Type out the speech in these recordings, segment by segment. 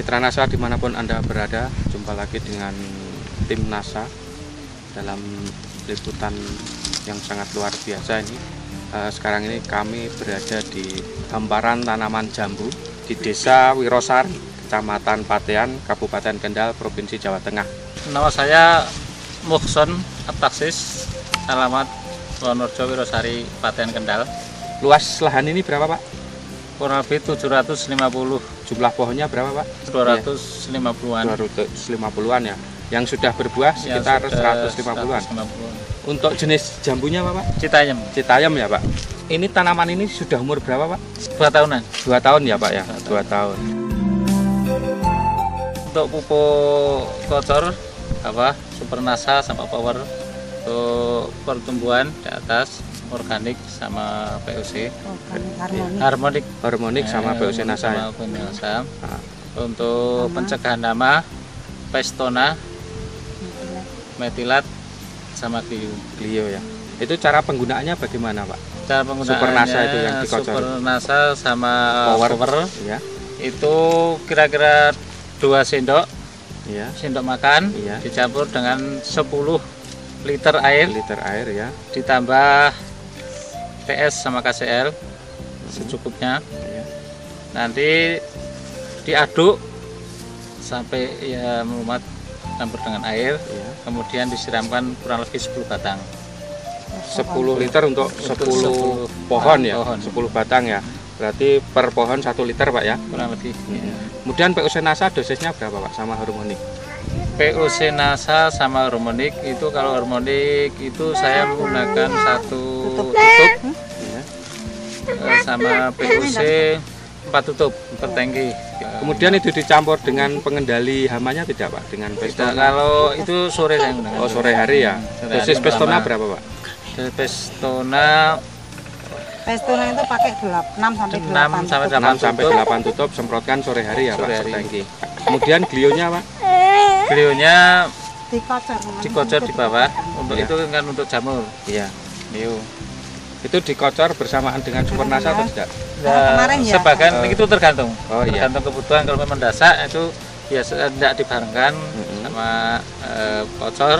Mitra NASA dimanapun Anda berada, jumpa lagi dengan tim NASA dalam liputan yang sangat luar biasa ini. Sekarang ini kami berada di hamparan tanaman jambu di Desa Wirosari, Kecamatan Patean, Kabupaten Kendal, Provinsi Jawa Tengah. Nama saya Muhson Abtaksis, alamat Wonorejo Wirosari, Patean, Kendal. Luas lahan ini berapa, Pak? Kurang lebih 750. Jumlah pohonnya berapa, Pak? 250-an. 250-an ya. Yang sudah berbuah sekitar 150-an. Untuk jenis jambunya apa, Pak? Citayam. Citayam ya, Pak. Ini tanaman ini sudah umur berapa, Pak? 2 tahunan. 2 tahun ya, Pak ya. 2 tahun. Untuk pupuk kocor Super NASA sama Power, untuk pertumbuhan di atas organik sama POC. Harmonik sama POC NASA ya. Untuk pencegahan hama, Pestona, metilat sama Clio ya. Itu cara penggunaannya bagaimana, Pak? Cara penggunaannya Super NASA itu yang dikocor. Super NASA sama Power ya. Itu kira-kira 2 sendok ya. Sendok makan ya. Dicampur dengan 10 liter air ya. Ditambah TS sama KCL secukupnya ya. Nanti diaduk sampai ya melumat, campur dengan air ya. Kemudian disiramkan kurang lebih 10 batang. 10 liter untuk 10 pohon ya. 10 batang ya. Berarti per pohon 1 liter, Pak ya. Kurang lebih ya. Kemudian POC NASA dosisnya berapa, Pak, sama harmonik? POC NASA sama harmonik itu, kalau harmonik itu saya menggunakan 1 tutup ya. Sama POC 4 tutup per tangki. Kemudian itu dicampur dengan pengendali hamanya tidak, Pak? Dengan Pestona? Kalau itu sore saya menggunakan. Oh, sore hari ya. Dosis Pestona berapa, Pak? Dosis Pestona itu pakai 6 sampai 8 tutup, semprotkan sore hari ya, Pak, setangki. Kemudian Clio-nya, Pak? Clio-nya dikocor di bawah. Untuk itu kan untuk jamur. Iya. Clio. Itu dikocor bersamaan dengan Super NASA atau tidak? Kemarin ya. Sebagian itu tergantung. Oh, iya. Tergantung kebutuhan. Kalau memang mendesak itu biasa tidak dibarengkan sama kocor.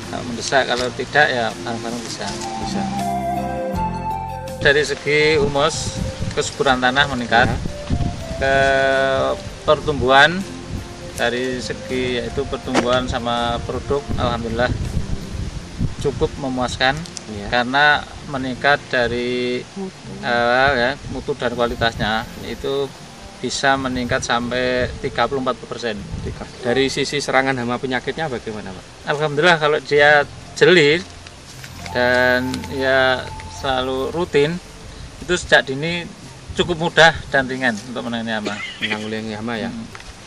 Kalau mendesak, kalau tidak ya bareng-bareng bisa. Dari segi humus, kesuburan tanah meningkat, ke pertumbuhan, dari segi yaitu pertumbuhan sama produk, alhamdulillah cukup memuaskan ya. Karena meningkat dari mutu dan kualitasnya itu bisa meningkat sampai 34%. Dari sisi serangan hama penyakitnya bagaimana, Pak? Alhamdulillah kalau dia jeli dan ya selalu rutin, itu sejak dini cukup mudah dan ringan untuk menangani hama. Menanggulangi hama ya.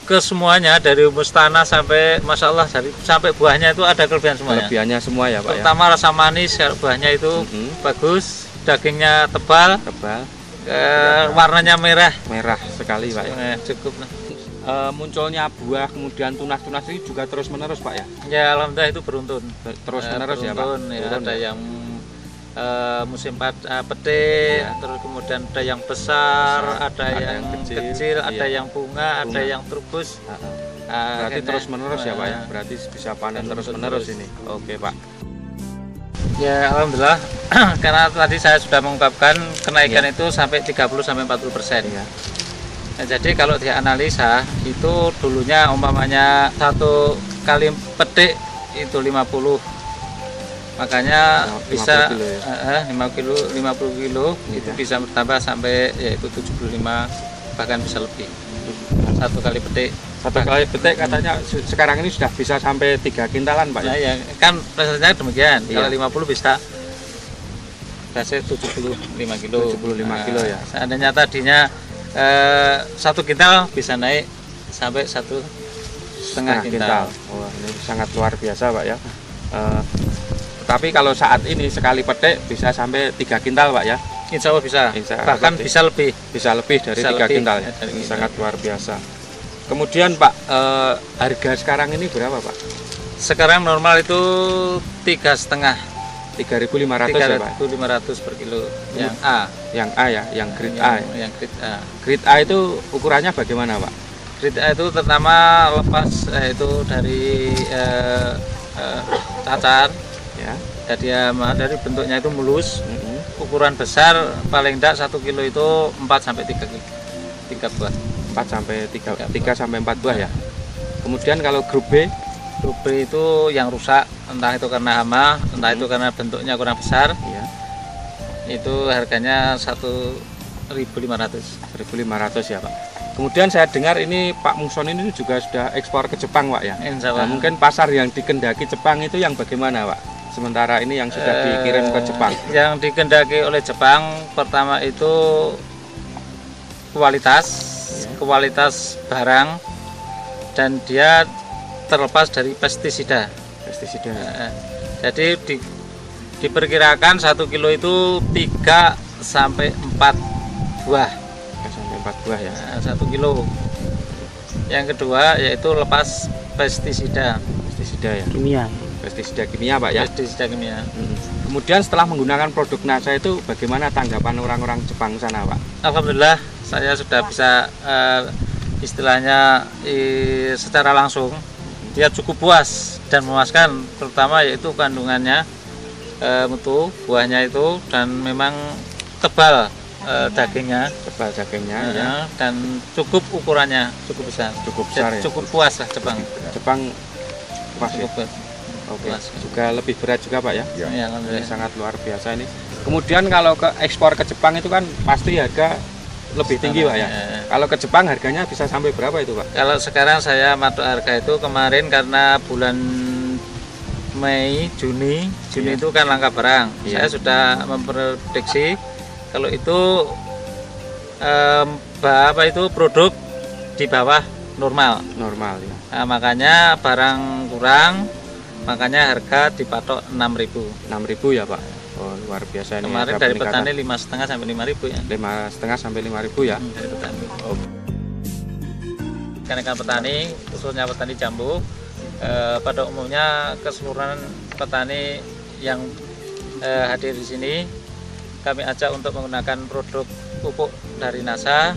Kesemuanya dari humus tanah sampai masya Allah sampai buahnya itu ada kelebihan semuanya. Kelebihannya semua ya, Pak. Terutama ya? Rasa manis, buahnya itu bagus, dagingnya tebal, warnanya merah sekali, Pak. Cukup. Munculnya buah kemudian tunas-tunas ini juga terus menerus, Pak ya. Ya alhamdulillah itu beruntun. Terus menerus ya, Pak. Ya, ada yang musim petik, terus kemudian ada yang besar, ada yang kecil, ada yang bunga, ada yang trubus. Berarti terus menerus ya, Pak ya. Berarti bisa panen terus menerus ini. Oke, Pak. Ya alhamdulillah karena tadi saya sudah mengungkapkan kenaikan itu sampai 30-40% ya. Nah, jadi kalau dianalisa itu dulunya umpamanya 1 kali petik itu 50, makanya 50 bisa kilo ya? 50 kilo itu bisa bertambah sampai yaitu 75, bahkan bisa lebih. 1 kali petik. 1 kali petik katanya sekarang ini sudah bisa sampai 3 kintalan, Pak. Nah, ya kan prosesnya demikian. Kalau 50 bisa hasil 75 kilo. 75 kilo ya. Seandainya tadinya 1 kintal bisa naik sampai 1,5 kintal. Wah, ini sangat luar biasa, Pak ya. Tapi kalau saat ini sekali petik bisa sampai 3 kintal, Pak ya. Insya Allah bisa. Bahkan bisa lebih. Bisa lebih dari 3 kintal. Ya. Ini sangat luar biasa. Kemudian, Pak, harga sekarang ini berapa, Pak? Sekarang normal itu 3,5. 3.500 ya, Pak? 3.500 per kilo. Yang A. Yang A ya, yang grade A. Yang grade A. Grade A itu ukurannya bagaimana, Pak? Grade A itu terutama lepas itu dari cacar Ya. jadi dari bentuknya itu mulus. Ukuran besar paling tidak 1 kilo itu 4 sampai 3 buah. 4 sampai 3 sampai 4 buah ya. Kemudian kalau grup B, Grup B itu yang rusak, entah itu karena hama, entah itu karena bentuknya kurang besar. ya, Itu harganya 1.500. 1.500 ya Pak. Kemudian saya dengar ini Pak Mungson ini juga sudah ekspor ke Jepang Pak ya. Insya Nah, Allah. mungkin pasar yang dikendaki Jepang itu yang bagaimana Pak? Sementara ini yang sudah dikirim ke Jepang. Yang dikendaki oleh Jepang pertama itu kualitas barang, dan dia terlepas dari pestisida. Pestisida. Jadi diperkirakan 1 kilo itu 3 sampai 4 buah. 3 sampai 4 buah ya. 1 kilo. Yang kedua yaitu lepas pestisida. Pestisida ya. Kimia. Pestisida kimia Pak ya. Pestisida kimia. Kemudian setelah menggunakan produk NASA itu bagaimana tanggapan orang-orang Jepang sana Pak? Alhamdulillah saya sudah bisa istilahnya secara langsung dia cukup puas dan memuaskan, terutama yaitu kandungannya mutu buahnya itu, dan memang tebal dagingnya, ya, dan cukup ukurannya cukup besar, ya? Cukup puas lah Jepang puas ya? cukup Oke. puas. Juga lebih berat juga Pak ya? Ya, Ini alhamdulillah. sangat luar biasa ini. Kemudian kalau ke ekspor ke Jepang itu kan pasti harga lebih tinggi Pak ya? Kalau ke Jepang harganya bisa sampai berapa itu Pak? Kalau sekarang saya matok harga itu kemarin karena bulan Mei, Juni itu kan langka barang. Iya. Saya sudah memprediksi kalau itu produk di bawah normal. Normal ya. Nah, makanya barang kurang, makanya harga dipatok 6.000. 6.000 ya Pak? Oh, luar biasa ini. Kemarin ada dari peningkatan. petani 5,5 sampai 5.000 ya. 5,5 sampai 5.000 ya. Dari petani. Oh. Rekan-rekan petani, khususnya petani jambu, pada umumnya keseluruhan petani yang hadir di sini, kami ajak untuk menggunakan produk pupuk dari NASA,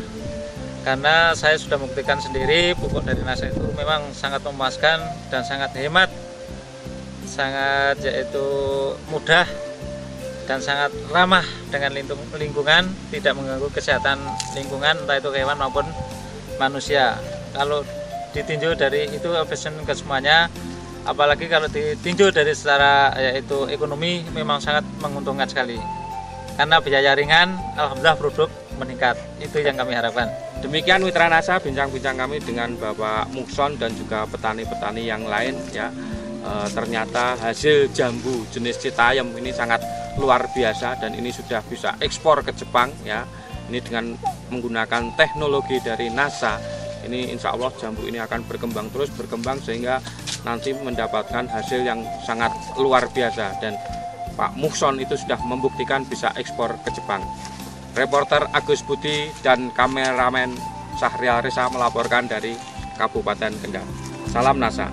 karena saya sudah membuktikan sendiri pupuk dari NASA itu memang sangat memuaskan dan sangat hemat, sangat yaitu mudah dan sangat ramah dengan lingkungan, tidak mengganggu kesehatan lingkungan entah itu hewan maupun manusia. Kalau ditinjau dari itu efisien ke semuanya, apalagi kalau ditinjau dari secara yaitu ekonomi memang sangat menguntungkan sekali. Karena biaya ringan, alhamdulillah produk meningkat. Itu yang kami harapkan. Demikian Mitra NASA bincang-bincang kami dengan Bapak Mungson dan juga petani-petani yang lain ya. Ternyata hasil jambu jenis Citayam ini sangat luar biasa dan ini sudah bisa ekspor ke Jepang ya. Ini dengan menggunakan teknologi dari NASA, ini insya Allah jambu ini akan berkembang sehingga nanti mendapatkan hasil yang sangat luar biasa, dan Pak Mungson itu sudah membuktikan bisa ekspor ke Jepang. Reporter Agus Budi dan kameramen Syahrial Reza melaporkan dari Kabupaten Kendal. Salam NASA.